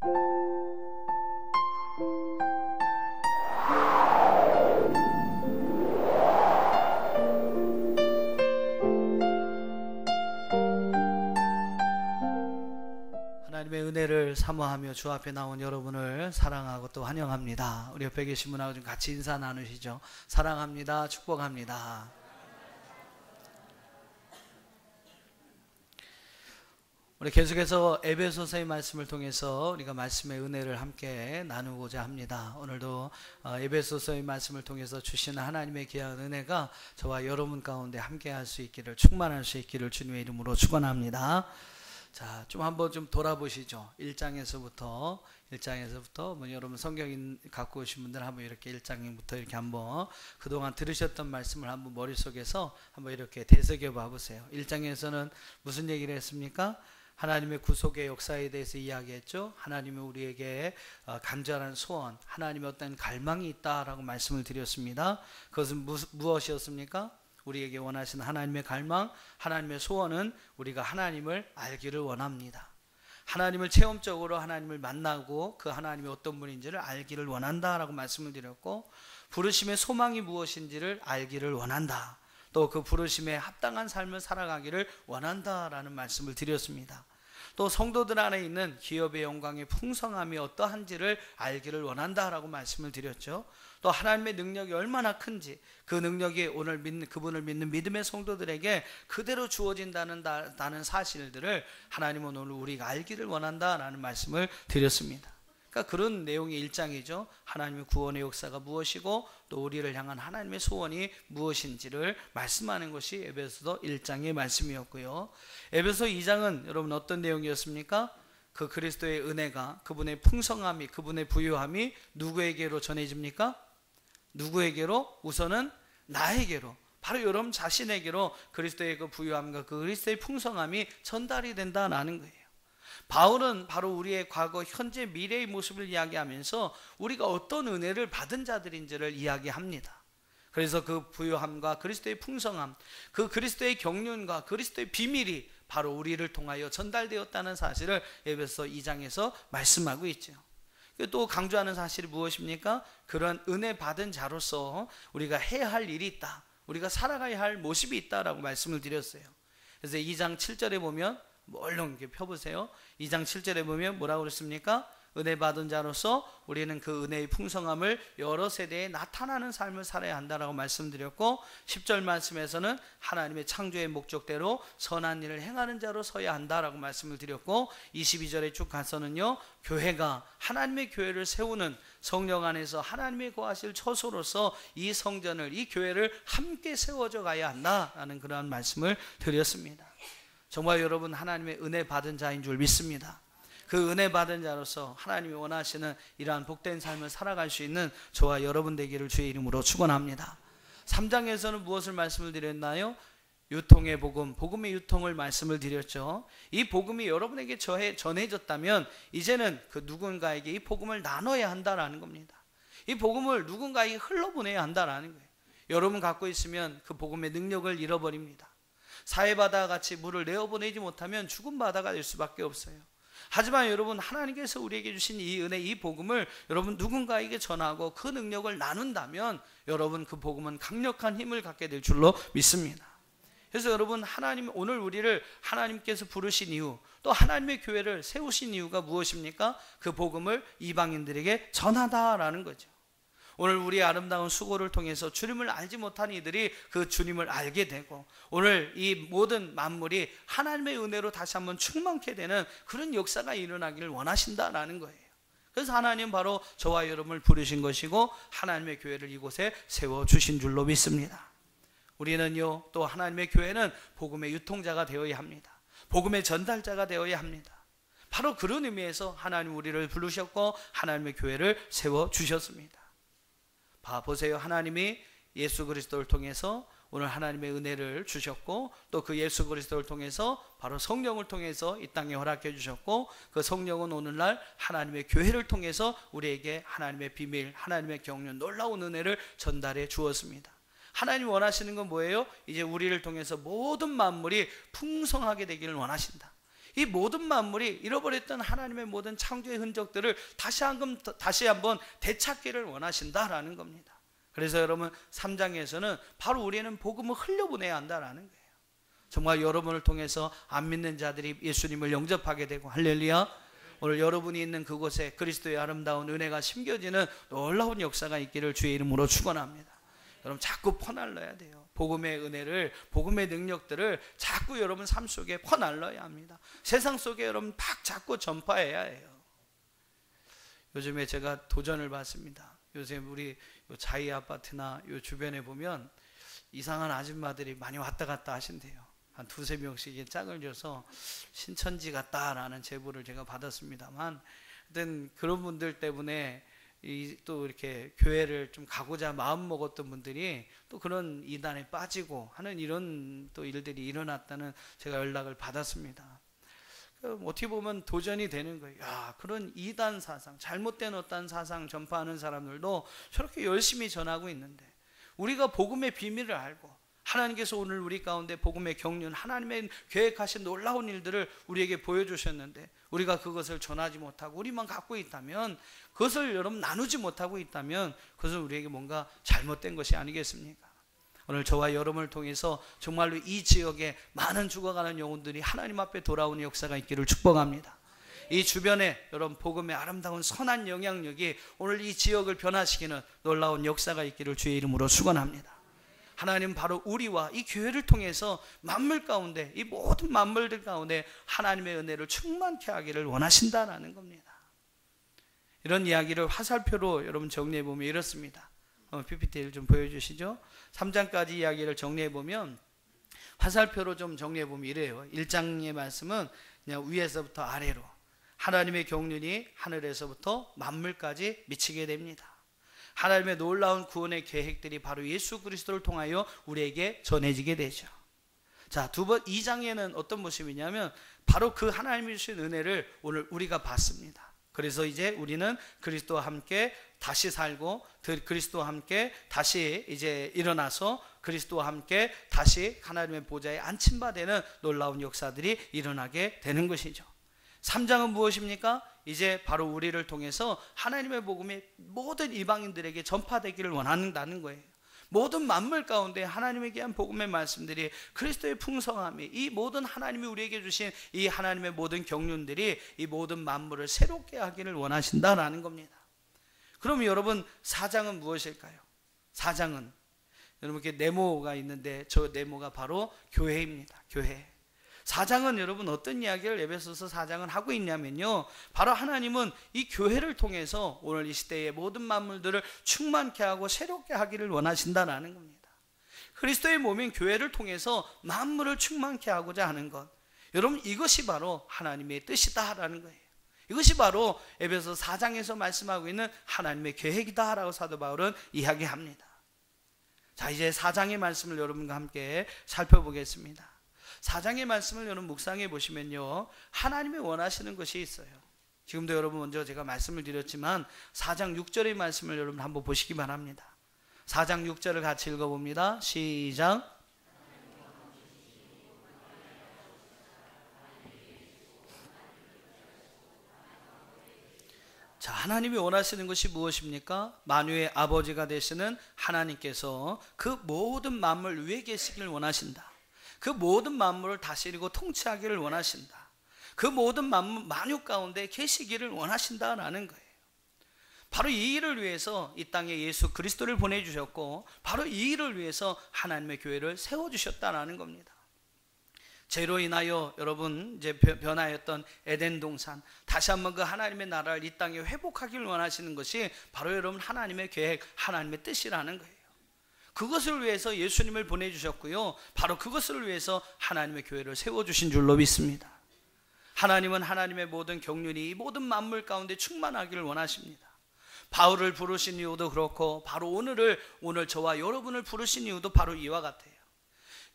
하나님의 은혜를 사모하며 주 앞에 나온 여러분을 사랑하고 또 환영합니다. 우리 옆에 계신 분하고 좀 같이 인사 나누시죠. 사랑합니다. 축복합니다. 우리 계속해서 에베소서의 말씀을 통해서 우리가 말씀의 은혜를 함께 나누고자 합니다. 오늘도 에베소서의 말씀을 통해서 주시는 하나님의 귀한 은혜가 저와 여러분 가운데 함께 할 수 있기를, 충만할 수 있기를 주님의 이름으로 축원합니다. 자, 좀 한번 좀 돌아보시죠. 1장에서부터 뭐 여러분 성경 갖고 오신 분들 한번 이렇게 1장부터 이렇게 한번 그동안 들으셨던 말씀을 한번 머릿속에서 한번 이렇게 되새겨 봐 보세요. 1장에서는 무슨 얘기를 했습니까? 하나님의 구속의 역사에 대해서 이야기했죠. 하나님이 우리에게 간절한 소원, 하나님의 어떤 갈망이 있다라고 말씀을 드렸습니다. 그것은 무엇이었습니까? 우리에게 원하시는 하나님의 갈망, 하나님의 소원은 우리가 하나님을 알기를 원합니다. 하나님을 체험적으로 하나님을 만나고 그 하나님이 어떤 분인지를 알기를 원한다라고 말씀을 드렸고, 부르심의 소망이 무엇인지를 알기를 원한다. 또 그 부르심에 합당한 삶을 살아가기를 원한다라는 말씀을 드렸습니다. 또 성도들 안에 있는 기업의 영광의 풍성함이 어떠한지를 알기를 원한다라고 말씀을 드렸죠. 또 하나님의 능력이 얼마나 큰지, 그 능력이 오늘 그분을 믿는 믿음의 성도들에게 그대로 주어진다는 사실들을 하나님은 오늘 우리가 알기를 원한다라는 말씀을 드렸습니다. 그러니까 그런 내용의 1장이죠. 하나님의 구원의 역사가 무엇이고 또 우리를 향한 하나님의 소원이 무엇인지를 말씀하는 것이 에베소서 1장의 말씀이었고요. 에베소 2장은 여러분 어떤 내용이었습니까? 그 그리스도의 은혜가, 그분의 풍성함이, 그분의 부유함이 누구에게로 전해집니까? 누구에게로? 우선은 나에게로, 바로 여러분 자신에게로 그리스도의 그 부유함과 그 그리스도의 풍성함이 전달이 된다는 거예요. 바울은 바로 우리의 과거, 현재, 미래의 모습을 이야기하면서 우리가 어떤 은혜를 받은 자들인지를 이야기합니다. 그래서 그 부유함과 그리스도의 풍성함, 그 그리스도의 경륜과 그리스도의 비밀이 바로 우리를 통하여 전달되었다는 사실을 에베소 2장에서 말씀하고 있죠. 또 강조하는 사실이 무엇입니까? 그런 은혜 받은 자로서 우리가 해야 할 일이 있다, 우리가 살아가야 할 모습이 있다라고 말씀을 드렸어요. 그래서 2장 7절에 보면, 얼른 이렇게 펴보세요. 2장 7절에 보면 뭐라고 그랬습니까? 은혜 받은 자로서 우리는 그 은혜의 풍성함을 여러 세대에 나타나는 삶을 살아야 한다라고 말씀드렸고, 10절 말씀에서는 하나님의 창조의 목적대로 선한 일을 행하는 자로 서야 한다라고 말씀을 드렸고, 22절에 쭉 가서는요, 교회가 하나님의 교회를 세우는, 성령 안에서 하나님의 거하실 처소로서 이 성전을, 이 교회를 함께 세워져 가야 한다라는 그러한 말씀을 드렸습니다. 정말 여러분 하나님의 은혜 받은 자인 줄 믿습니다. 그 은혜 받은 자로서 하나님이 원하시는 이러한 복된 삶을 살아갈 수 있는 저와 여러분 되기를 주의 이름으로 축원합니다. 3장에서는 무엇을 말씀을 드렸나요? 유통의 복음, 복음의 유통을 말씀을 드렸죠. 이 복음이 여러분에게 전해졌다면 이제는 그 누군가에게 이 복음을 나눠야 한다라는 겁니다. 이 복음을 누군가에게 흘러보내야 한다라는 거예요. 여러분 갖고 있으면 그 복음의 능력을 잃어버립니다. 사해바다와 같이 물을 내어보내지 못하면 죽은 바다가 될 수밖에 없어요. 하지만 여러분, 하나님께서 우리에게 주신 이 은혜, 이 복음을 여러분 누군가에게 전하고 그 능력을 나눈다면 여러분 그 복음은 강력한 힘을 갖게 될 줄로 믿습니다. 그래서 여러분, 하나님 오늘 우리를 하나님께서 부르신 이유, 또 하나님의 교회를 세우신 이유가 무엇입니까? 그 복음을 이방인들에게 전하다라는 거죠. 오늘 우리의 아름다운 수고를 통해서 주님을 알지 못한 이들이 그 주님을 알게 되고, 오늘 이 모든 만물이 하나님의 은혜로 다시 한번 충만케 되는 그런 역사가 일어나기를 원하신다라는 거예요. 그래서 하나님 바로 저와 여러분을 부르신 것이고 하나님의 교회를 이곳에 세워주신 줄로 믿습니다. 우리는요, 또 하나님의 교회는 복음의 유통자가 되어야 합니다. 복음의 전달자가 되어야 합니다. 바로 그런 의미에서 하나님 우리를 부르셨고 하나님의 교회를 세워주셨습니다. 보세요. 하나님이 예수 그리스도를 통해서 오늘 하나님의 은혜를 주셨고, 또 그 예수 그리스도를 통해서 바로 성령을 통해서 이 땅에 허락해 주셨고, 그 성령은 오늘날 하나님의 교회를 통해서 우리에게 하나님의 비밀, 하나님의 경륜, 놀라운 은혜를 전달해 주었습니다. 하나님 원하시는 건 뭐예요? 이제 우리를 통해서 모든 만물이 풍성하게 되기를 원하신다. 이 모든 만물이 잃어버렸던 하나님의 모든 창조의 흔적들을 다시 한번 되찾기를 원하신다라는 겁니다. 그래서 여러분 3장에서는 바로 우리는 복음을 흘려보내야 한다라는 거예요. 정말 여러분을 통해서 안 믿는 자들이 예수님을 영접하게 되고, 할렐루야. 오늘 여러분이 있는 그곳에 그리스도의 아름다운 은혜가 심겨지는 놀라운 역사가 있기를 주의 이름으로 축원합니다. 여러분 자꾸 퍼날려야 돼요. 복음의 은혜를, 복음의 능력들을 자꾸 여러분 삶 속에 퍼날려야 합니다. 세상 속에 여러분 막 자꾸 전파해야 해요. 요즘에 제가 도전을 받습니다. 요새 우리 자이 아파트나 요 주변에 보면 이상한 아줌마들이 많이 왔다 갔다 하신대요. 한 두세 명씩 짝을 져서 신천지 같다라는 제보를 제가 받았습니다만, 하여튼 그런 분들 때문에 또 이렇게 교회를 좀 가고자 마음 먹었던 분들이 또 그런 이단에 빠지고 하는 이런 또 일들이 일어났다는 제가 연락을 받았습니다. 어떻게 보면 도전이 되는 거예요. 야, 그런 이단 사상, 잘못된 어떤 사상 전파하는 사람들도 저렇게 열심히 전하고 있는데, 우리가 복음의 비밀을 알고 하나님께서 오늘 우리 가운데 복음의 경륜, 하나님의 계획하신 놀라운 일들을 우리에게 보여주셨는데 우리가 그것을 전하지 못하고 우리만 갖고 있다면, 그것을 여러분 나누지 못하고 있다면 그것은 우리에게 뭔가 잘못된 것이 아니겠습니까? 오늘 저와 여러분을 통해서 정말로 이 지역에 많은 죽어가는 영혼들이 하나님 앞에 돌아오는 역사가 있기를 축복합니다. 이 주변에 여러분 복음의 아름다운 선한 영향력이 오늘 이 지역을 변화시키는 놀라운 역사가 있기를 주의 이름으로 축원합니다. 하나님 바로 우리와 이 교회를 통해서 만물 가운데, 이 모든 만물들 가운데 하나님의 은혜를 충만케 하기를 원하신다라는 겁니다. 이런 이야기를 화살표로 여러분 정리해 보면 이렇습니다. PPT를 좀 보여주시죠. 3장까지 이야기를 정리해 보면, 화살표로 좀 정리해 보면 이래요. 1장의 말씀은 그냥 위에서부터 아래로 하나님의 경륜이 하늘에서부터 만물까지 미치게 됩니다. 하나님의 놀라운 구원의 계획들이 바로 예수 그리스도를 통하여 우리에게 전해지게 되죠. 자, 2장에는 어떤 모습이냐면 바로 그 하나님이 주신 은혜를 오늘 우리가 받습니다. 그래서 이제 우리는 그리스도와 함께 다시 살고, 그리스도와 함께 다시 이제 일어나서 그리스도와 함께 다시 하나님의 보좌에 앉힌 바 되는 놀라운 역사들이 일어나게 되는 것이죠. 3장은 무엇입니까? 이제 바로 우리를 통해서 하나님의 복음이 모든 이방인들에게 전파되기를 원한다는 거예요. 모든 만물 가운데 하나님에 대한 복음의 말씀들이, 그리스도의 풍성함이, 이 모든 하나님이 우리에게 주신 이 하나님의 모든 경륜들이 이 모든 만물을 새롭게 하기를 원하신다라는 겁니다. 그럼 여러분 4장은 무엇일까요? 4장은 여러분 이렇게 네모가 있는데 저 네모가 바로 교회입니다. 교회. 4장은 여러분 어떤 이야기를 에베소서 4장은 하고 있냐면요, 바로 하나님은 이 교회를 통해서 오늘 이 시대의 모든 만물들을 충만케 하고 새롭게 하기를 원하신다는 겁니다. 그리스도의 몸인 교회를 통해서 만물을 충만케 하고자 하는 것, 여러분 이것이 바로 하나님의 뜻이다라는 거예요. 이것이 바로 에베소 4장에서 말씀하고 있는 하나님의 계획이다라고 사도 바울은 이야기합니다. 자, 이제 4장의 말씀을 여러분과 함께 살펴보겠습니다. 4장의 말씀을 여러분 묵상해 보시면요, 하나님이 원하시는 것이 있어요. 지금도 여러분 먼저 제가 말씀을 드렸지만 4장 6절의 말씀을 여러분 한번 보시기 바랍니다. 4장 6절을 같이 읽어봅니다. 시작. 자, 하나님이 원하시는 것이 무엇입니까? 만유의 아버지가 되시는 하나님께서 그 모든 만물 위에 계시기를 원하신다. 그 모든 만물을 다스리고 통치하기를 원하신다. 그 모든 만유 가운데 계시기를 원하신다라는 거예요. 바로 이 일을 위해서 이 땅에 예수 그리스도를 보내주셨고, 바로 이 일을 위해서 하나님의 교회를 세워주셨다라는 겁니다. 죄로 인하여 여러분 이제 변하였던 에덴 동산, 다시 한번 그 하나님의 나라를 이 땅에 회복하기를 원하시는 것이 바로 여러분 하나님의 계획, 하나님의 뜻이라는 거예요. 그것을 위해서 예수님을 보내주셨고요, 바로 그것을 위해서 하나님의 교회를 세워주신 줄로 믿습니다. 하나님은 하나님의 모든 경륜이 이 모든 만물 가운데 충만하기를 원하십니다. 바울을 부르신 이유도 그렇고, 바로 오늘 저와 여러분을 부르신 이유도 바로 이와 같아요.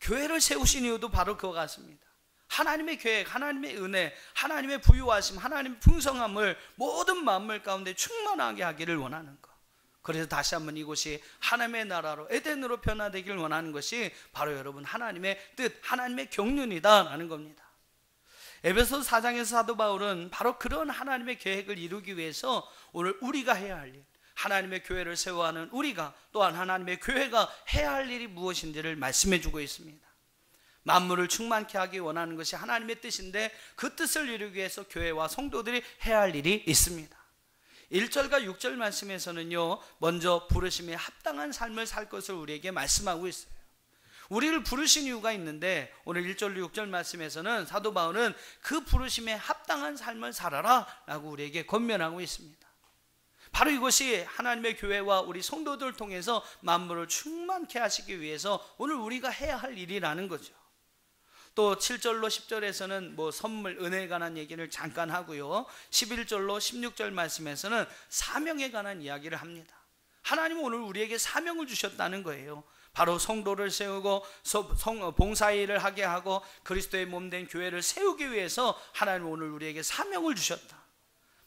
교회를 세우신 이유도 바로 그와 같습니다. 하나님의 계획, 하나님의 은혜, 하나님의 부유하심, 하나님의 풍성함을 모든 만물 가운데 충만하게 하기를 원하는 것. 그래서 다시 한번 이곳이 하나님의 나라로, 에덴으로 변화되기를 원하는 것이 바로 여러분 하나님의 뜻, 하나님의 경륜이다라는 겁니다. 에베소 4장에서 사도 바울은 바로 그런 하나님의 계획을 이루기 위해서 오늘 우리가 해야 할 일, 하나님의 교회를 세워가는 우리가 또한 하나님의 교회가 해야 할 일이 무엇인지를 말씀해 주고 있습니다. 만물을 충만케 하기 원하는 것이 하나님의 뜻인데 그 뜻을 이루기 위해서 교회와 성도들이 해야 할 일이 있습니다. 1절과 6절 말씀에서는요, 먼저 부르심에 합당한 삶을 살 것을 우리에게 말씀하고 있어요. 우리를 부르신 이유가 있는데 오늘 1절 6절 말씀에서는 사도 바울은 그 부르심에 합당한 삶을 살아라 라고 우리에게 권면하고 있습니다. 바로 이것이 하나님의 교회와 우리 성도들을 통해서 만물을 충만케 하시기 위해서 오늘 우리가 해야 할 일이라는 거죠. 또 7절로 10절에서는 선물, 은혜에 관한 얘기를 잠깐 하고요, 11절로 16절 말씀에서는 사명에 관한 이야기를 합니다. 하나님은 오늘 우리에게 사명을 주셨다는 거예요. 바로 성도를 세우고 봉사일을 하게 하고 그리스도의 몸된 교회를 세우기 위해서 하나님은 오늘 우리에게 사명을 주셨다.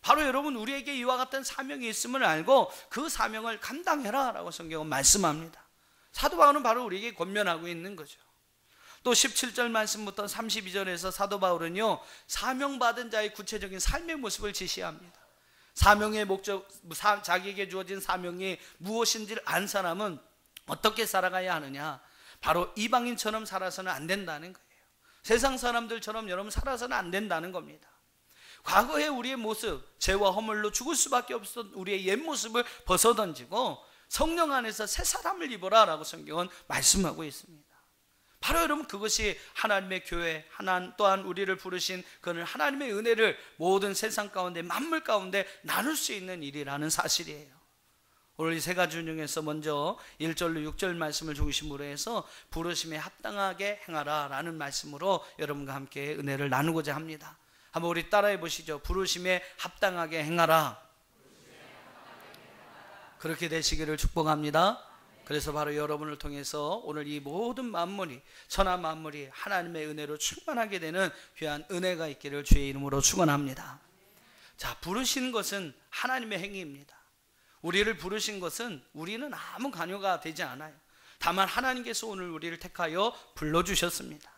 바로 여러분, 우리에게 이와 같은 사명이 있음을 알고 그 사명을 감당해라 라고 성경은 말씀합니다. 사도 바울은 바로 우리에게 권면하고 있는 거죠. 또 17절 말씀부터 32절에서 사도 바울은요, 사명받은 자의 구체적인 삶의 모습을 지시합니다. 사명의 목적, 자기에게 주어진 사명이 무엇인지를 안 사람은 어떻게 살아가야 하느냐, 바로 이방인처럼 살아서는 안 된다는 거예요. 세상 사람들처럼 여러분 살아서는 안 된다는 겁니다. 과거의 우리의 모습, 죄와 허물로 죽을 수밖에 없었던 우리의 옛 모습을 벗어던지고 성령 안에서 새 사람을 입어라 라고 성경은 말씀하고 있습니다. 바로 여러분, 그것이 하나님의 교회, 하나님 또한 우리를 부르신 그는 하나님의 은혜를 모든 세상 가운데 만물 가운데 나눌 수 있는 일이라는 사실이에요. 오늘 이 세 가지 중에서 먼저 1절로 6절 말씀을 중심으로 해서 부르심에 합당하게 행하라 라는 말씀으로 여러분과 함께 은혜를 나누고자 합니다. 한번 우리 따라해 보시죠. 부르심에 합당하게 행하라. 그렇게 되시기를 축복합니다. 그래서 바로 여러분을 통해서 오늘 이 모든 만물이, 천하 만물이 하나님의 은혜로 충만하게 되는 귀한 은혜가 있기를 주의 이름으로 축원합니다. 자, 부르시는 것은 하나님의 행위입니다. 우리를 부르신 것은 우리는 아무 관여가 되지 않아요. 다만 하나님께서 오늘 우리를 택하여 불러주셨습니다.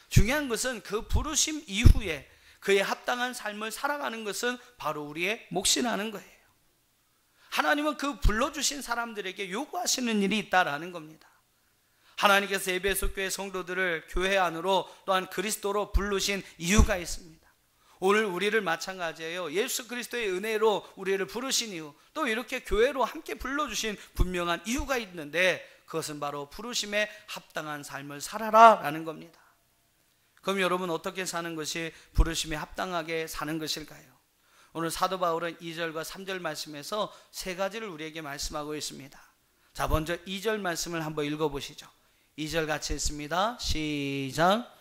중요한 것은 그 부르심 이후에 그의 합당한 삶을 살아가는 것은 바로 우리의 몫이라는 거예요. 하나님은 그 불러주신 사람들에게 요구하시는 일이 있다라는 겁니다. 하나님께서 에베소 교회 성도들을 교회 안으로 또한 그리스도로 부르신 이유가 있습니다. 오늘 우리를 마찬가지예요. 예수 그리스도의 은혜로 우리를 부르신 이유, 또 이렇게 교회로 함께 불러주신 분명한 이유가 있는데 그것은 바로 부르심에 합당한 삶을 살아라 라는 겁니다. 그럼 여러분, 어떻게 사는 것이 부르심에 합당하게 사는 것일까요? 오늘 사도 바울은 2절과 3절 말씀에서 세 가지를 우리에게 말씀하고 있습니다. 자, 먼저 2절 말씀을 한번 읽어보시죠. 2절 같이 읽습니다. 시작.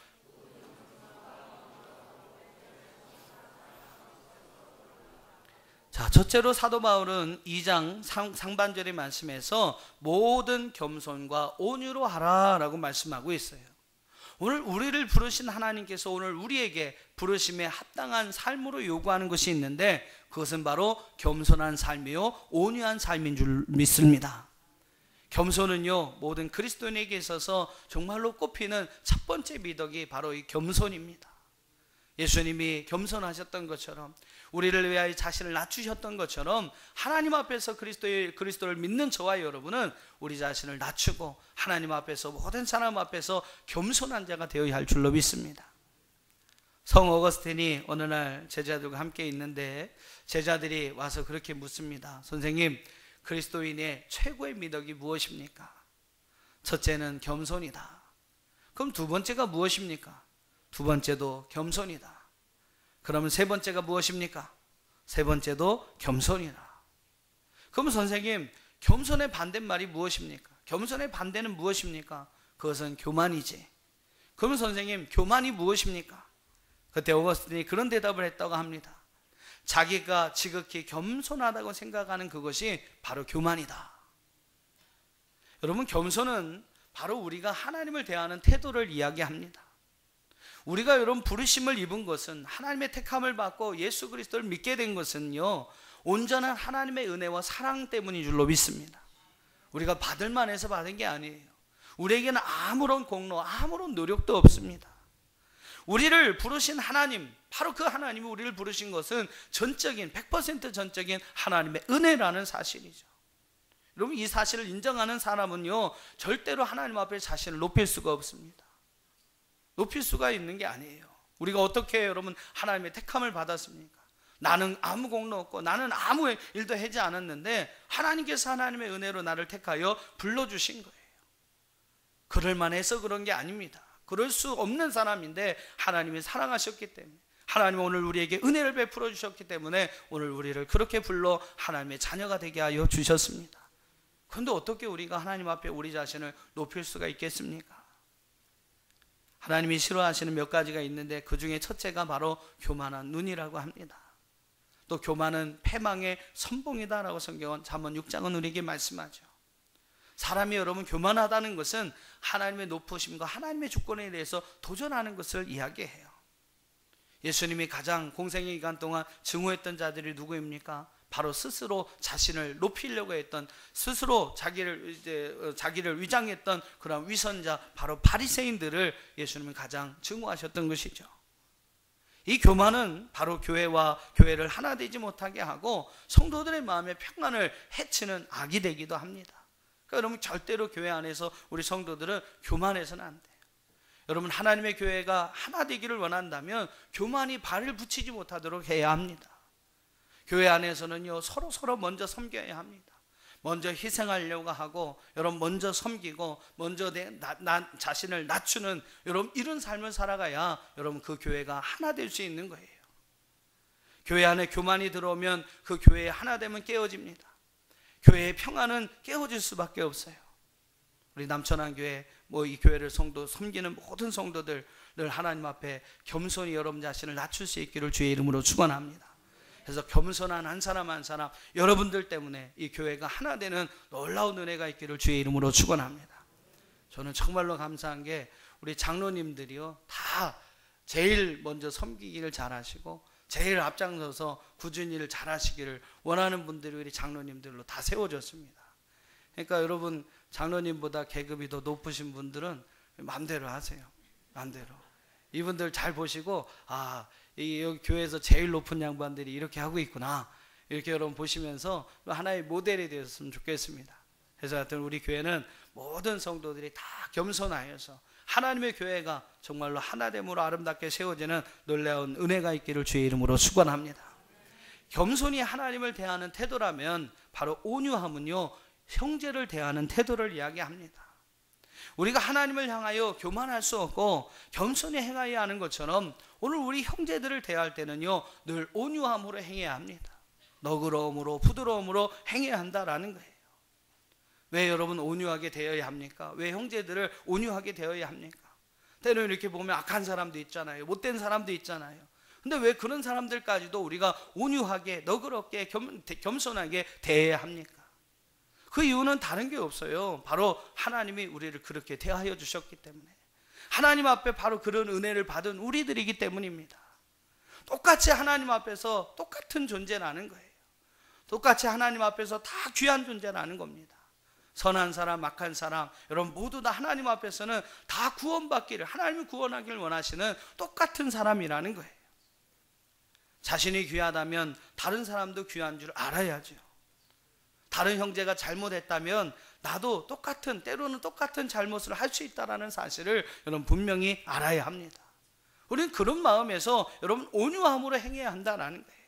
자, 첫째로 사도 바울은 2장 상반절의 말씀에서 모든 겸손과 온유로 하라 라고 말씀하고 있어요. 오늘 우리를 부르신 하나님께서 오늘 우리에게 부르심에 합당한 삶으로 요구하는 것이 있는데 그것은 바로 겸손한 삶이요 온유한 삶인 줄 믿습니다. 겸손은요, 모든 그리스도인에게 있어서 정말로 꼽히는 첫 번째 미덕이 바로 이 겸손입니다. 예수님이 겸손하셨던 것처럼, 우리를 위하여 자신을 낮추셨던 것처럼 하나님 앞에서 그리스도를 믿는 저와 여러분은 우리 자신을 낮추고 하나님 앞에서, 모든 사람 앞에서 겸손한 자가 되어야 할 줄로 믿습니다. 성 어거스틴이 어느 날 제자들과 함께 있는데 제자들이 와서 그렇게 묻습니다. 선생님, 그리스도인의 최고의 미덕이 무엇입니까? 첫째는 겸손이다. 그럼 두 번째가 무엇입니까? 두 번째도 겸손이다. 그러면 세 번째가 무엇입니까? 세 번째도 겸손이다. 그럼 선생님, 겸손의 반대말이 무엇입니까? 겸손의 반대는 무엇입니까? 그것은 교만이지. 그럼 선생님, 교만이 무엇입니까? 그때 오거스틴이 그런 대답을 했다고 합니다. 자기가 지극히 겸손하다고 생각하는 그것이 바로 교만이다. 여러분, 겸손은 바로 우리가 하나님을 대하는 태도를 이야기합니다. 우리가 여러분 부르심을 입은 것은, 하나님의 택함을 받고 예수 그리스도를 믿게 된 것은요, 온전한 하나님의 은혜와 사랑 때문인 줄로 믿습니다. 우리가 받을 만해서 받은 게 아니에요. 우리에게는 아무런 공로, 아무런 노력도 없습니다. 우리를 부르신 하나님, 바로 그 하나님이 우리를 부르신 것은 전적인 100% 전적인 하나님의 은혜라는 사실이죠. 여러분, 이 사실을 인정하는 사람은요 절대로 하나님 앞에 자신을 높일 수가 없습니다. 높일 수가 있는 게 아니에요. 우리가 어떻게 여러분 하나님의 택함을 받았습니까? 나는 아무 공로 없고 나는 아무 일도 하지 않았는데 하나님께서 하나님의 은혜로 나를 택하여 불러주신 거예요. 그럴만 해서 그런 게 아닙니다. 그럴 수 없는 사람인데 하나님이 사랑하셨기 때문에, 하나님은 오늘 우리에게 은혜를 베풀어 주셨기 때문에 오늘 우리를 그렇게 불러 하나님의 자녀가 되게 하여 주셨습니다. 그런데 어떻게 우리가 하나님 앞에 우리 자신을 높일 수가 있겠습니까? 하나님이 싫어하시는 몇 가지가 있는데 그 중에 첫째가 바로 교만한 눈이라고 합니다. 또 교만은 패망의 선봉이다라고 성경은 잠언 6장은 우리에게 말씀하죠. 사람이 여러분 교만하다는 것은 하나님의 높으심과 하나님의 주권에 대해서 도전하는 것을 이야기해요. 예수님이 가장 공생의 기간 동안 증오했던 자들이 누구입니까? 바로 스스로 자신을 높이려고 했던, 스스로 자기를 위장했던 그런 위선자, 바로 바리새인들을 예수님은 가장 증오하셨던 것이죠. 이 교만은 바로 교회를 하나 되지 못하게 하고 성도들의 마음의 평안을 해치는 악이 되기도 합니다. 그러니까 여러분, 절대로 교회 안에서 우리 성도들은 교만해서는 안 돼요. 여러분, 하나님의 교회가 하나 되기를 원한다면 교만이 발을 붙이지 못하도록 해야 합니다. 교회 안에서는요 서로 먼저 섬겨야 합니다. 먼저 희생하려고 하고, 여러분 먼저 섬기고, 먼저 나 자신을 낮추는 여러분 이런 삶을 살아가야 여러분 그 교회가 하나 될 수 있는 거예요. 교회 안에 교만이 들어오면 그 교회의 하나됨은 깨어집니다. 교회의 평안은 깨어질 수밖에 없어요. 우리 남천안교회 이 교회를 섬기는 모든 성도들 늘 하나님 앞에 겸손히 여러분 자신을 낮출 수 있기를 주의 이름으로 축원합니다. 그래서 겸손한 한 사람 한 사람, 여러분들 때문에 이 교회가 하나 되는 놀라운 은혜가 있기를 주의 이름으로 축원합니다. 저는 정말로 감사한 게 우리 장로님들이요 다 제일 먼저 섬기기를 잘하시고 제일 앞장서서 꾸준히 일을 잘하시기를 원하는 분들이 우리 장로님들로 다 세워졌습니다. 그러니까 여러분, 장로님보다 계급이 더 높으신 분들은 마음대로 하세요. 마음대로. 이분들 잘 보시고, 여기 교회에서 제일 높은 양반들이 이렇게 하고 있구나, 이렇게 여러분 보시면서 하나의 모델이 되었으면 좋겠습니다. 그래서 하여튼 우리 교회는 모든 성도들이 다 겸손하여서 하나님의 교회가 정말로 하나됨으로 아름답게 세워지는 놀라운 은혜가 있기를 주의 이름으로 축원합니다. 겸손히 하나님을 대하는 태도라면 바로 온유함은요 형제를 대하는 태도를 이야기합니다. 우리가 하나님을 향하여 교만할 수 없고 겸손히 행하여야 하는 것처럼 오늘 우리 형제들을 대할 때는요 늘 온유함으로 행해야 합니다. 너그러움으로 부드러움으로 행해야 한다라는 거예요. 왜 여러분 온유하게 대해야 합니까? 왜 형제들을 온유하게 대해야 합니까? 때로는 이렇게 보면 악한 사람도 있잖아요. 못된 사람도 있잖아요. 근데 왜 그런 사람들까지도 우리가 온유하게 너그럽게 겸손하게 대해야 합니까? 그 이유는 다른 게 없어요. 바로 하나님이 우리를 그렇게 대하여 주셨기 때문에, 하나님 앞에 바로 그런 은혜를 받은 우리들이기 때문입니다. 똑같이 하나님 앞에서 똑같은 존재라는 거예요. 똑같이 하나님 앞에서 다 귀한 존재라는 겁니다. 선한 사람, 악한 사람, 여러분 모두 다 하나님 앞에서는 다 구원받기를, 하나님이 구원하기를 원하시는 똑같은 사람이라는 거예요. 자신이 귀하다면 다른 사람도 귀한 줄 알아야죠. 다른 형제가 잘못했다면 나도 때로는 똑같은 잘못을 할 수 있다는 사실을 여러분 분명히 알아야 합니다. 우리는 그런 마음에서 여러분 온유함으로 행해야 한다는 거예요.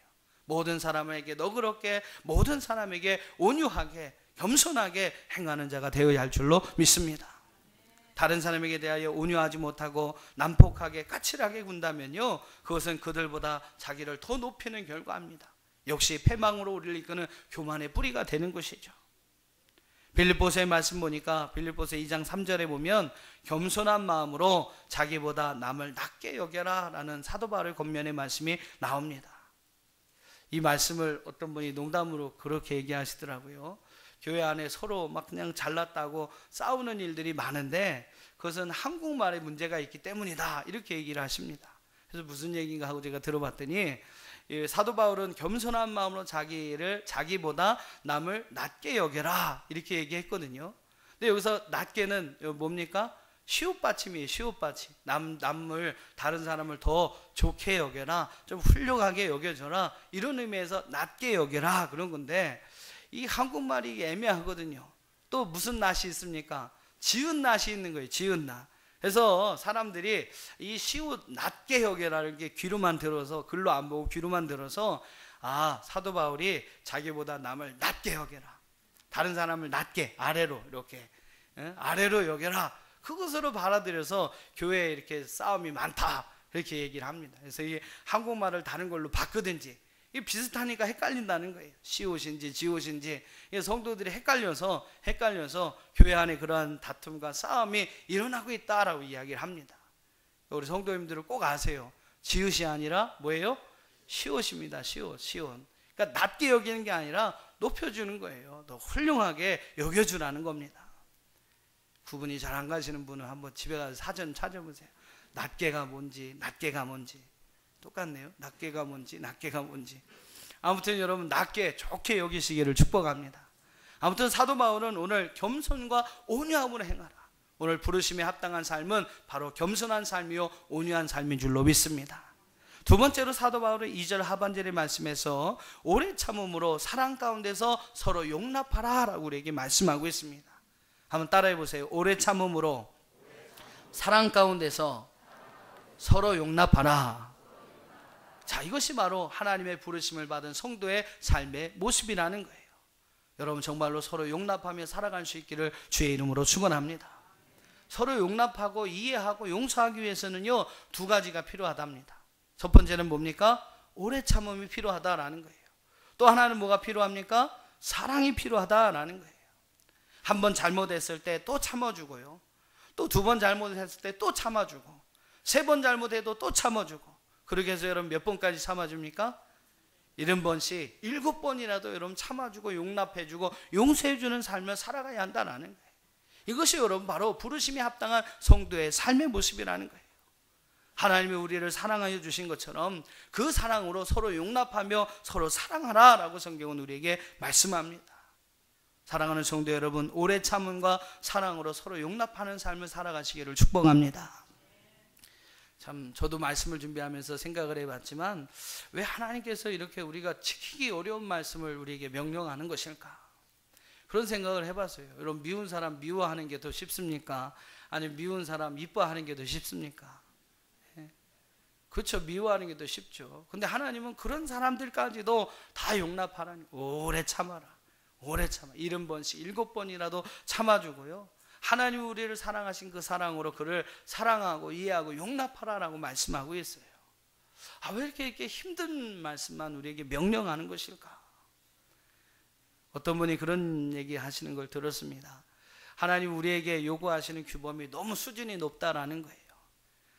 모든 사람에게 너그럽게, 모든 사람에게 온유하게, 겸손하게 행하는 자가 되어야 할 줄로 믿습니다. 다른 사람에게 대하여 온유하지 못하고 난폭하게 까칠하게 군다면요 그것은 그들보다 자기를 더 높이는 결과입니다. 역시 패망으로 우리를 이끄는 교만의 뿌리가 되는 것이죠. 빌립보서의 말씀 보니까 빌립보서 2장 3절에 보면 겸손한 마음으로 자기보다 남을 낮게 여겨라 라는 사도 바울의 권면의 말씀이 나옵니다. 이 말씀을 어떤 분이 농담으로 그렇게 얘기하시더라고요. 교회 안에 서로 막 그냥 잘났다고 싸우는 일들이 많은데 그것은 한국말에 문제가 있기 때문이다, 이렇게 얘기를 하십니다. 그래서 무슨 얘기인가 하고 제가 들어봤더니 사도 바울은 겸손한 마음으로 자기보다 남을 낮게 여겨라 이렇게 얘기했거든요. 근데 여기서 낮게는 뭡니까? 시옷받침이에요. 시옷받침. 남을, 다른 사람을 더 좋게 여겨라, 좀 훌륭하게 여겨줘라, 이런 의미에서 낮게 여겨라, 그런 건데, 이 한국말이 애매하거든요. 또 무슨 낫이 있습니까? 지은 낫이 있는 거예요. 지은 낫. 그래서 사람들이 이 시옷 낮게 여겨라를 귀로만 들어서, 글로 안 보고 귀로만 들어서, 아, 사도 바울이 자기보다 남을 낮게 여겨라, 다른 사람을 낮게, 아래로, 이렇게 아래로 여겨라, 그것으로 받아들여서 교회에 이렇게 싸움이 많다, 이렇게 얘기를 합니다. 그래서 이 한국말을 다른 걸로 바꾸든지, 이게 비슷하니까 헷갈린다는 거예요. 시옷인지 지옷인지. 성도들이 헷갈려서 교회 안에 그러한 다툼과 싸움이 일어나고 있다라고 이야기를 합니다. 우리 성도님들은 꼭 아세요. 지읒이 아니라 뭐예요? 시옷입니다. 시옷. 그러니까 낮게 여기는 게 아니라 높여주는 거예요. 더 훌륭하게 여겨주라는 겁니다. 구분이 잘 안 가시는 분은 한번 집에 가서 사전 찾아보세요. 낮게가 뭔지, 낮게가 뭔지. 똑같네요. 낮게가 뭔지, 낮게가 뭔지. 아무튼 여러분, 낮게 좋게 여기시기를 축복합니다. 아무튼 사도 바울은 오늘 겸손과 온유함으로 행하라. 오늘 부르심에 합당한 삶은 바로 겸손한 삶이요 온유한 삶인 줄로 믿습니다. 두 번째로 사도 바울은 2절 하반절의 말씀에서 오래 참음으로 사랑 가운데서 서로 용납하라 라고 우리에게 말씀하고 있습니다. 한번 따라해 보세요. 오래 참음으로 사랑 가운데서 서로 용납하라. 자, 이것이 바로 하나님의 부르심을 받은 성도의 삶의 모습이라는 거예요. 여러분, 정말로 서로 용납하며 살아갈 수 있기를 주의 이름으로 축원합니다. 서로 용납하고 이해하고 용서하기 위해서는요, 두 가지가 필요하답니다. 첫 번째는 뭡니까? 오래 참음이 필요하다라는 거예요. 또 하나는 뭐가 필요합니까? 사랑이 필요하다라는 거예요. 한 번 잘못했을 때 또 참아주고요, 또 두 번 잘못했을 때 또 참아주고, 세 번 잘못해도 또 참아주고. 그렇게 해서 여러분 몇 번까지 참아줍니까? 70번씩 7번이라도 여러분 참아주고 용납해주고 용서해주는 삶을 살아가야 한다는 거예요. 이것이 여러분 바로 부르심에 합당한 성도의 삶의 모습이라는 거예요. 하나님이 우리를 사랑하여 주신 것처럼 그 사랑으로 서로 용납하며 서로 사랑하라 라고 성경은 우리에게 말씀합니다. 사랑하는 성도 여러분, 오래 참음과 사랑으로 서로 용납하는 삶을 살아가시기를 축복합니다. 참, 저도 말씀을 준비하면서 생각을 해봤지만, 왜 하나님께서 이렇게 우리가 지키기 어려운 말씀을 우리에게 명령하는 것일까? 그런 생각을 해봤어요. 여러분, 미운 사람 미워하는 게 더 쉽습니까? 아니면 미운 사람 이뻐하는 게 더 쉽습니까? 그렇죠. 미워하는 게 더 쉽죠. 근데 하나님은 그런 사람들까지도 다 용납하라니, 오래 참아라, 오래 참아. 70번씩 7번이라도 참아주고요, 하나님이 우리를 사랑하신 그 사랑으로 그를 사랑하고 이해하고 용납하라라고 말씀하고 있어요. 아, 왜 이렇게 힘든 말씀만 우리에게 명령하는 것일까? 어떤 분이 그런 얘기 하시는 걸 들었습니다. 하나님 우리에게 요구하시는 규범이 너무 수준이 높다라는 거예요.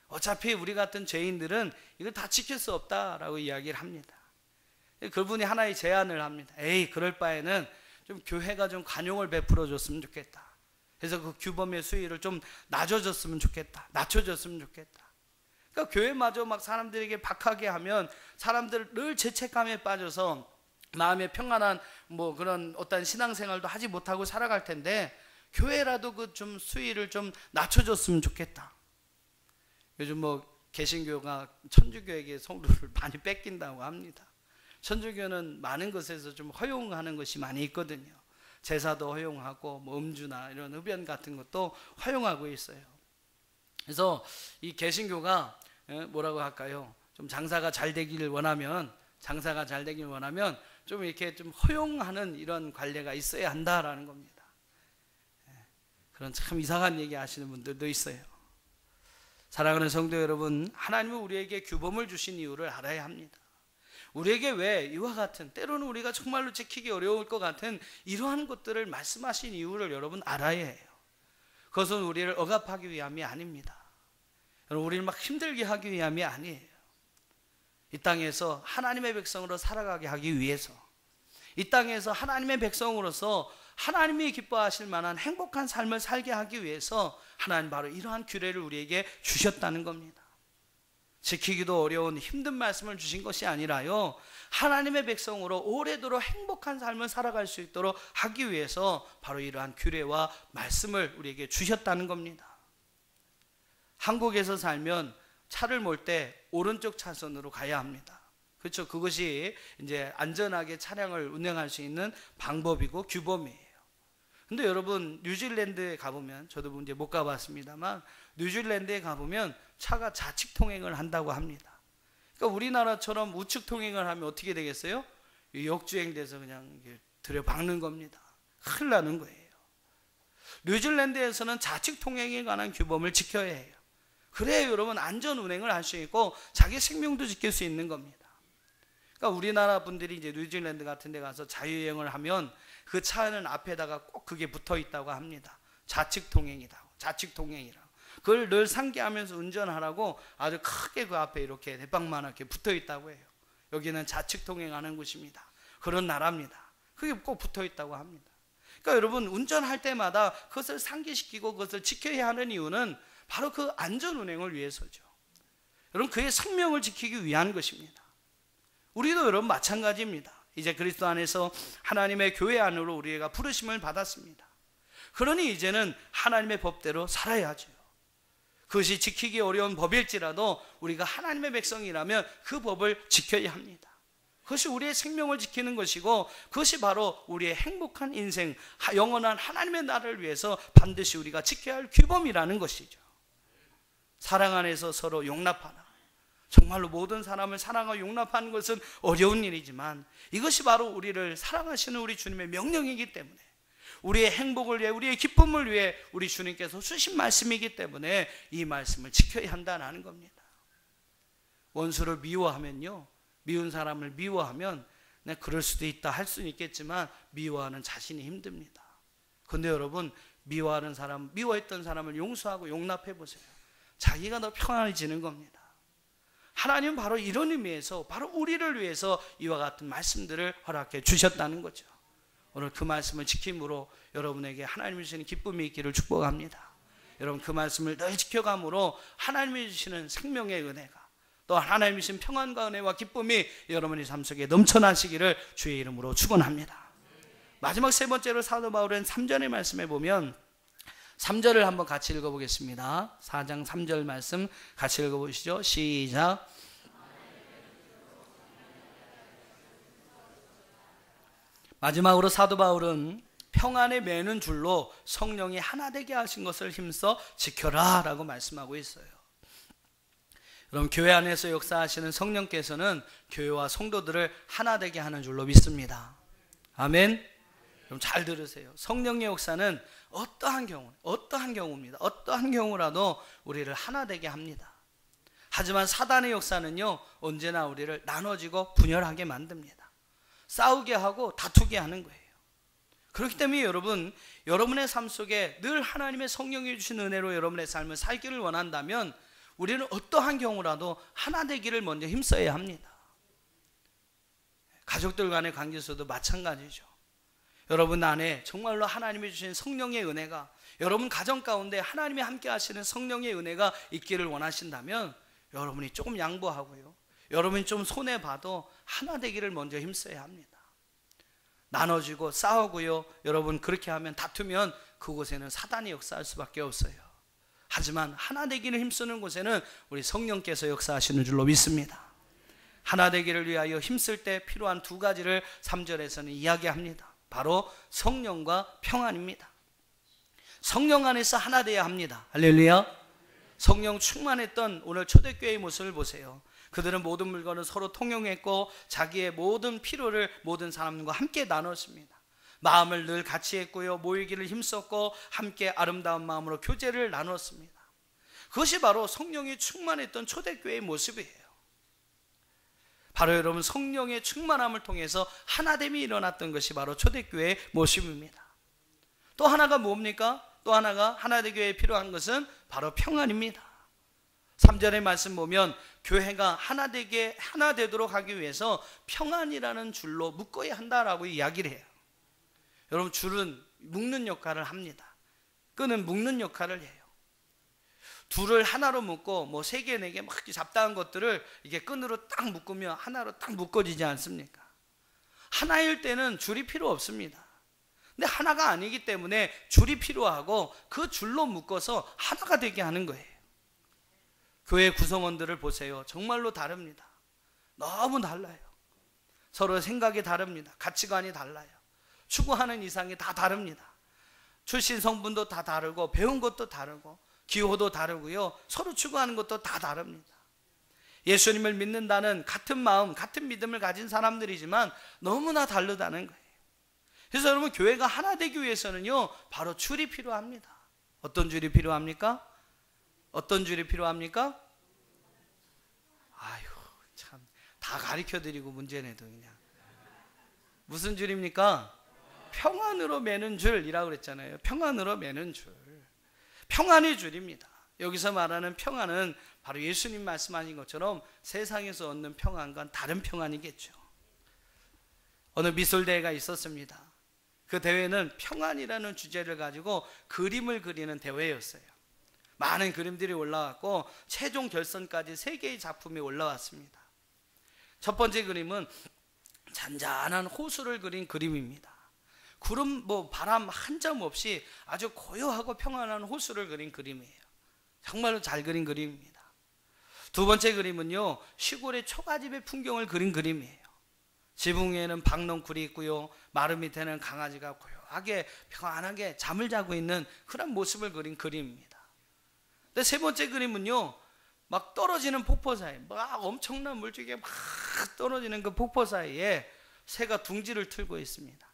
어차피 우리 같은 죄인들은 이걸 다 지킬 수 없다라고 이야기를 합니다. 그분이 하나의 제안을 합니다. 에이, 그럴 바에는 좀 교회가 좀 관용을 베풀어 줬으면 좋겠다. 그래서 그 규범의 수위를 좀 낮춰줬으면 좋겠다. 그러니까 교회마저 막 사람들에게 박하게 하면 사람들 늘 죄책감에 빠져서 마음의 평안한 뭐 그런 어떤 신앙생활도 하지 못하고 살아갈 텐데, 교회라도 그 좀 수위를 좀 낮춰줬으면 좋겠다. 요즘 뭐 개신교가 천주교에게 성도를 많이 뺏긴다고 합니다. 천주교는 많은 것에서 좀 허용하는 것이 많이 있거든요. 제사도 허용하고 뭐 음주나 이런 흡연 같은 것도 허용하고 있어요. 그래서 이 개신교가 뭐라고 할까요? 좀 장사가 잘 되기를 원하면 좀 이렇게 좀 허용하는 이런 관례가 있어야 한다라는 겁니다. 그런 참 이상한 얘기 하시는 분들도 있어요. 사랑하는 성도 여러분, 하나님은 우리에게 규범을 주신 이유를 알아야 합니다. 우리에게 왜 이와 같은, 때로는 우리가 정말로 지키기 어려울 것 같은 이러한 것들을 말씀하신 이유를 여러분 알아야 해요. 그것은 우리를 억압하기 위함이 아닙니다. 우리를 막 힘들게 하기 위함이 아니에요. 이 땅에서 하나님의 백성으로 살아가게 하기 위해서, 이 땅에서 하나님의 백성으로서 하나님이 기뻐하실 만한 행복한 삶을 살게 하기 위해서 하나님 바로 이러한 규례를 우리에게 주셨다는 겁니다. 지키기도 어려운 힘든 말씀을 주신 것이 아니라요, 하나님의 백성으로 오래도록 행복한 삶을 살아갈 수 있도록 하기 위해서 바로 이러한 규례와 말씀을 우리에게 주셨다는 겁니다. 한국에서 살면 차를 몰 때 오른쪽 차선으로 가야 합니다. 그렇죠? 그것이 이제 안전하게 차량을 운행할 수 있는 방법이고 규범이에요. 근데 여러분 뉴질랜드에 가보면, 저도 이제 못 가봤습니다만 뉴질랜드에 가보면 차가 좌측 통행을 한다고 합니다. 그러니까 우리나라처럼 우측 통행을 하면 어떻게 되겠어요? 역주행돼서 그냥 들여박는 겁니다. 큰일 나는 거예요. 뉴질랜드에서는 좌측 통행에 관한 규범을 지켜야 해요. 그래야 여러분 안전 운행을 할 수 있고 자기 생명도 지킬 수 있는 겁니다. 그러니까 우리나라 분들이 이제 뉴질랜드 같은 데 가서 자유여행을 하면 그 차는 앞에다가 꼭 그게 붙어 있다고 합니다. 좌측 통행이라고, 좌측 통행이라고. 그걸 늘 상기하면서 운전하라고 아주 크게 그 앞에 이렇게 대빵만하게 붙어 있다고 해요. 여기는 좌측 통행하는 곳입니다. 그런 나라입니다. 그게 꼭 붙어 있다고 합니다. 그러니까 여러분 운전할 때마다 그것을 상기시키고 그것을 지켜야 하는 이유는 바로 그 안전 운행을 위해서죠. 여러분 그의 생명을 지키기 위한 것입니다. 우리도 여러분 마찬가지입니다. 이제 그리스도 안에서 하나님의 교회 안으로 우리가 부르심을 받았습니다. 그러니 이제는 하나님의 법대로 살아야죠. 그것이 지키기 어려운 법일지라도 우리가 하나님의 백성이라면 그 법을 지켜야 합니다. 그것이 우리의 생명을 지키는 것이고 그것이 바로 우리의 행복한 인생, 영원한 하나님의 나라를 위해서 반드시 우리가 지켜야 할 규범이라는 것이죠. 사랑 안에서 서로 용납하라. 정말로 모든 사람을 사랑하고 용납하는 것은 어려운 일이지만 이것이 바로 우리를 사랑하시는 우리 주님의 명령이기 때문에, 우리의 행복을 위해, 우리의 기쁨을 위해 우리 주님께서 주신 말씀이기 때문에 이 말씀을 지켜야 한다는 겁니다. 원수를 미워하면요, 미운 사람을 미워하면 그럴 수도 있다 할 수는 있겠지만 미워하는 자신이 힘듭니다. 그런데 여러분 미워하는 사람, 미워했던 사람을 용서하고 용납해 보세요. 자기가 더 평안해지는 겁니다. 하나님은 바로 이런 의미에서 바로 우리를 위해서 이와 같은 말씀들을 허락해 주셨다는 거죠. 오늘 그 말씀을 지킴으로 여러분에게 하나님이 주시는 기쁨이 있기를 축복합니다. 여러분 그 말씀을 늘 지켜감으로 하나님이 주시는 생명의 은혜가, 또 하나님이 주신 평안과 은혜와 기쁨이 여러분의 삶 속에 넘쳐나시기를 주의 이름으로 축원합니다. 마지막 세 번째로 사도 바울은 3절의 말씀에 보면 3절을 한번 같이 읽어보겠습니다. 4장 3절 말씀 같이 읽어보시죠. 시작. 마지막으로 사도 바울은 평안에 매는 줄로 성령이 하나 되게 하신 것을 힘써 지켜라 라고 말씀하고 있어요. 그럼 교회 안에서 역사하시는 성령께서는 교회와 성도들을 하나 되게 하는 줄로 믿습니다. 아멘. 그럼 잘 들으세요. 성령의 역사는 어떠한 경우입니다. 어떠한 경우라도 우리를 하나 되게 합니다. 하지만 사단의 역사는요, 언제나 우리를 나눠지고 분열하게 만듭니다. 싸우게 하고 다투게 하는 거예요. 그렇기 때문에 여러분, 여러분의 삶 속에 늘 하나님의 성령이 주신 은혜로 여러분의 삶을 살기를 원한다면 우리는 어떠한 경우라도 하나 되기를 먼저 힘써야 합니다. 가족들 간의 관계에서도 마찬가지죠. 여러분 안에 정말로 하나님이 주신 성령의 은혜가, 여러분 가정 가운데 하나님이 함께 하시는 성령의 은혜가 있기를 원하신다면 여러분이 조금 양보하고요, 여러분이 좀 손해봐도 하나 되기를 먼저 힘써야 합니다. 나눠지고 싸우고요, 여러분 그렇게 하면, 다투면 그곳에는 사단이 역사할 수밖에 없어요. 하지만 하나 되기를 힘쓰는 곳에는 우리 성령께서 역사하시는 줄로 믿습니다. 하나 되기를 위하여 힘쓸 때 필요한 두 가지를 3절에서는 이야기합니다. 바로 성령과 평안입니다. 성령 안에서 하나 되어야 합니다. 할렐루야. 성령 충만했던 오늘 초대교회의 모습을 보세요. 그들은 모든 물건을 서로 통용했고 자기의 모든 필요를 모든 사람들과 함께 나눴습니다. 마음을 늘 같이 했고요, 모이기를 힘썼고 함께 아름다운 마음으로 교제를 나눴습니다. 그것이 바로 성령이 충만했던 초대교회의 모습이에요. 바로 여러분 성령의 충만함을 통해서 하나됨이 일어났던 것이 바로 초대교회의 모습입니다. 또 하나가 뭡니까? 또 하나가 하나되교회에 필요한 것은 바로 평안입니다. 3절의 말씀 보면 교회가 하나 되도록 하기 위해서 평안이라는 줄로 묶어야 한다라고 이야기를 해요. 여러분 줄은 묶는 역할을 합니다. 끈은 묶는 역할을 해요. 둘을 하나로 묶고 뭐 3개, 4개 막 잡다한 것들을 이게 끈으로 딱 묶으면 하나로 딱 묶어지지 않습니까? 하나일 때는 줄이 필요 없습니다. 근데 하나가 아니기 때문에 줄이 필요하고 그 줄로 묶어서 하나가 되게 하는 거예요. 교회 구성원들을 보세요. 정말로 다릅니다. 너무 달라요. 서로 생각이 다릅니다. 가치관이 달라요. 추구하는 이상이 다 다릅니다. 출신 성분도 다 다르고 배운 것도 다르고 기호도 다르고요. 서로 추구하는 것도 다 다릅니다. 예수님을 믿는다는 같은 마음, 같은 믿음을 가진 사람들이지만 너무나 다르다는 거예요. 그래서 여러분, 교회가 하나 되기 위해서는요, 바로 줄이 필요합니다. 어떤 줄이 필요합니까? 어떤 줄이 필요합니까? 아유, 참, 다 가르쳐 드리고 문제 내도 그냥. 무슨 줄입니까? 평안으로 매는 줄이라고 그랬잖아요. 평안으로 매는 줄. 평안의 줄입니다. 여기서 말하는 평안은 바로 예수님 말씀하신 것처럼 세상에서 얻는 평안과는 다른 평안이겠죠. 어느 미술대회가 있었습니다. 그 대회는 평안이라는 주제를 가지고 그림을 그리는 대회였어요. 많은 그림들이 올라왔고 최종 결선까지 3개의 작품이 올라왔습니다. 첫 번째 그림은 잔잔한 호수를 그린 그림입니다. 구름, 바람 한 점 없이 아주 고요하고 평안한 호수를 그린 그림이에요. 정말로 잘 그린 그림입니다. 두 번째 그림은요, 시골의 초가집의 풍경을 그린 그림이에요. 지붕 위에는 박넝쿨이 있고요, 마루 밑에는 강아지가 고요하게 평안하게 잠을 자고 있는 그런 모습을 그린 그림입니다. 근데 세 번째 그림은요, 막 떨어지는 폭포 사이, 막 엄청난 물줄기가 막 떨어지는 그 폭포 사이에 새가 둥지를 틀고 있습니다.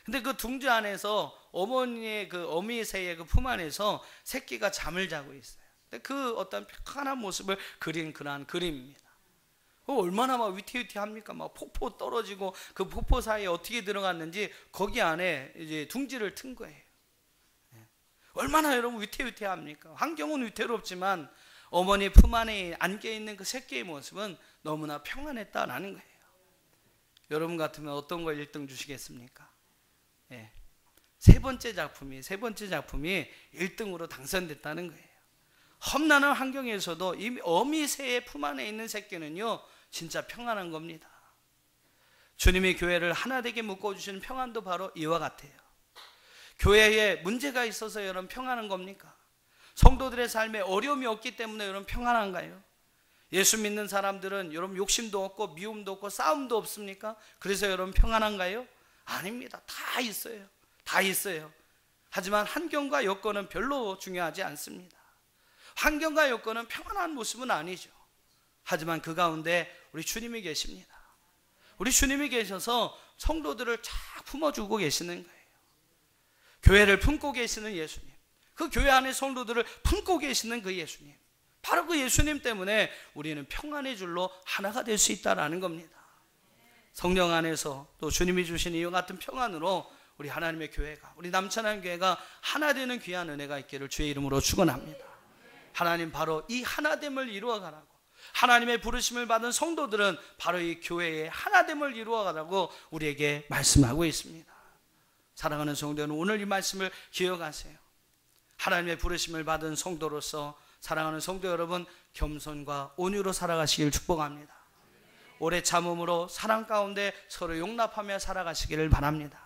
근데 그 둥지 안에서 어머니의 그 어미새의 그 품 안에서 새끼가 잠을 자고 있어요. 근데 그 어떤 평안한 모습을 그린 그러한 그림입니다. 얼마나 막 위태위태합니까? 막 폭포 떨어지고 그 폭포 사이에 어떻게 들어갔는지 거기 안에 이제 둥지를 튼 거예요. 얼마나 여러분 위태위태합니까? 환경은 위태롭지만 어머니 품 안에 안겨 있는 그 새끼의 모습은 너무나 평안했다라는 거예요. 여러분 같으면 어떤 걸 1등 주시겠습니까? 세 번째 작품이 1등으로 당선됐다는 거예요. 험난한 환경에서도 이 어미새의 품 안에 있는 새끼는요, 진짜 평안한 겁니다. 주님이 교회를 하나 되게 묶어주시는 평안도 바로 이와 같아요. 교회에 문제가 있어서 여러분 평안한 겁니까? 성도들의 삶에 어려움이 없기 때문에 여러분 평안한가요? 예수 믿는 사람들은 여러분 욕심도 없고 미움도 없고 싸움도 없습니까? 그래서 여러분 평안한가요? 아닙니다. 다 있어요. 다 있어요. 하지만 환경과 여건은 별로 중요하지 않습니다. 환경과 여건은 평안한 모습은 아니죠. 하지만 그 가운데 우리 주님이 계십니다. 우리 주님이 계셔서 성도들을 쫙 품어주고 계시는 거예요. 교회를 품고 계시는 예수님, 그 교회 안에 성도들을 품고 계시는 그 예수님, 바로 그 예수님 때문에 우리는 평안의 줄로 하나가 될 수 있다는 겁니다. 성령 안에서 또 주님이 주신 이와 같은 평안으로 우리 하나님의 교회가, 우리 남천한 교회가 하나 되는 귀한 은혜가 있기를 주의 이름으로 축원합니다. 하나님 바로 이 하나됨을 이루어가라고, 하나님의 부르심을 받은 성도들은 바로 이 교회의 하나됨을 이루어가라고 우리에게 말씀하고 있습니다. 사랑하는 성도 여러분, 오늘 이 말씀을 기억하세요. 하나님의 부르심을 받은 성도로서 사랑하는 성도 여러분, 겸손과 온유로 살아가시길 축복합니다. 오래 참음으로 사랑 가운데 서로 용납하며 살아가시기를 바랍니다.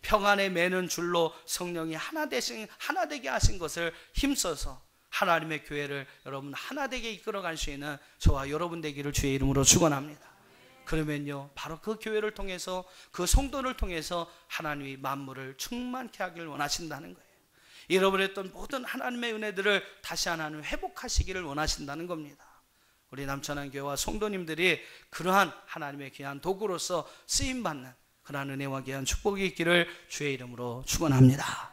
평안에 매는 줄로 성령이 하나 되게 하신 것을 힘써서 하나님의 교회를 여러분 하나 되게 이끌어갈 수 있는 저와 여러분 되기를 주의 이름으로 축원합니다. 그러면요, 바로 그 교회를 통해서, 그 성도를 통해서 하나님이 만물을 충만케 하기를 원하신다는 거예요. 잃어버렸던 모든 하나님의 은혜들을 다시 하나님 회복하시기를 원하신다는 겁니다. 우리 남천한 교회와 성도님들이 그러한 하나님의 귀한 도구로서 쓰임받는 그러한 은혜와 귀한 축복이 있기를 주의 이름으로 축원합니다.